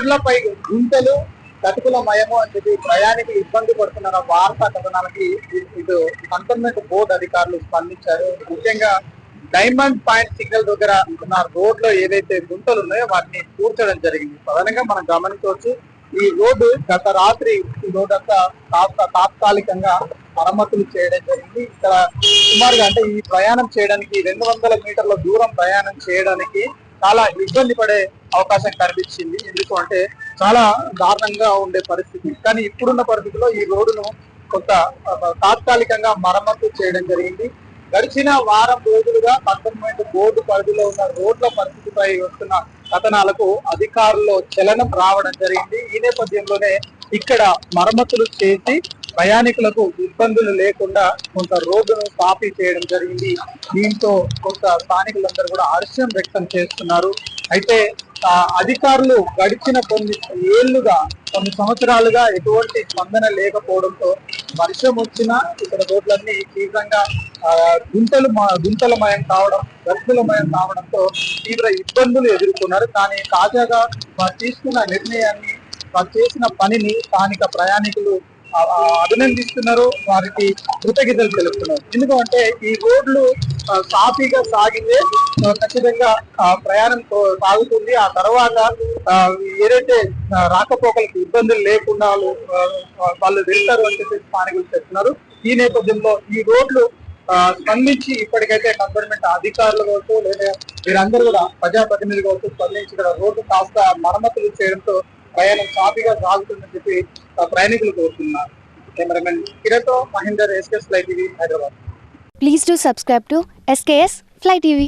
రోడ్లపై గుంతలు గతుకులమయము అని చెప్పి ప్రయాణికులు ఇబ్బంది పడుతున్న వార్తా కథనాలకి ఇటు కంటోన్మెంట్ బోర్డు అధికారులు స్పందించారు. ముఖ్యంగా డైమండ్ పాయింట్ సిగ్నల్ దగ్గర ఉన్న రోడ్లో ఏదైతే గుంతలు ఉన్నాయో వాటిని పూడ్చడం జరిగింది. ప్రధానంగా మనం గమనించవచ్చు, ఈ రోడ్డు గత రాత్రి ఈ రోడ్డు అంతా తాత్కాలికంగా మరమ్మతులు చేయడం జరిగింది. ఇక్కడ సుమారుగా అంటే ఈ ప్రయాణం చేయడానికి 200 మీటర్ల దూరం ప్రయాణం చేయడానికి చాలా ఇబ్బంది పడే అవకాశం కనిపించింది. ఎందుకు అంటే చాలా దారుణంగా ఉండే పరిస్థితి. కానీ ఇప్పుడున్న పరిస్థితిలో ఈ రోడ్డును కొంత తాత్కాలికంగా మరమ్మతు చేయడం జరిగింది. గడిచిన వారం రోజులుగా కంటోన్మెంట్ బోర్డు పరిధిలో ఉన్న రోడ్ల పరిస్థితిపై వస్తున్న కథనాలకు అధికారుల్లో చలనం రావడం జరిగింది. ఈ నేపథ్యంలోనే ఇక్కడ మరమ్మతులు చేసి ప్రయాణికులకు ఇబ్బందులు లేకుండా కొంత రోడ్డును సాఫీ చేయడం జరిగింది. దీంతో కొంత స్థానికులందరూ కూడా హర్షం వ్యక్తం చేస్తున్నారు. అయితే అధికారులు గడిచిన కొన్ని సంవత్సరాలుగా ఎటువంటి స్పందన లేకపోవడంతో వర్షం వచ్చినా ఇక్కడ రోడ్లన్నీ తీవ్రంగా గుంతలమయం కావడం, గర్భులమయం కావడంతో తీవ్ర ఇబ్బందులు ఎదుర్కొన్నారు. కానీ తాజాగా వారు తీసుకున్న నిర్ణయాన్ని, వారు చేసిన పనిని స్థానిక ప్రయాణికులు అభినందిస్తున్నారు, వారికి కృతజ్ఞతలు తెలుపుతున్నారు. ఎందుకంటే ఈ రోడ్లు సాఫీగా సాగితే ఖచ్చితంగా ప్రయాణం సాగుతుంది. ఆ తర్వాత ఏదైతే రాకపోకలకు ఇబ్బందులు లేకుండా వాళ్ళు వెళ్తారు అని చెప్పి స్థానికులు చెప్తున్నారు. ఈ నేపథ్యంలో ఈ రోడ్లు స్పందించి ఇప్పటికైతే గవర్నమెంట్ అధికారులు కావచ్చు లేదా వీరందరూ కూడా ప్రజాప్రతినిధులు కావచ్చు స్పందించి ఇక్కడ రోడ్డు కాస్త మరమ్మతులు చేయడంతో ప్రయాణం సాఫీగా సాగుతుందని చెప్పి ప్రయాణికులు కోరుతున్నారు. కెమెరామెన్ కిరణ్తో Mahender, SKS Fly TV, Hyderabad. Please do subscribe to SKS Fly TV.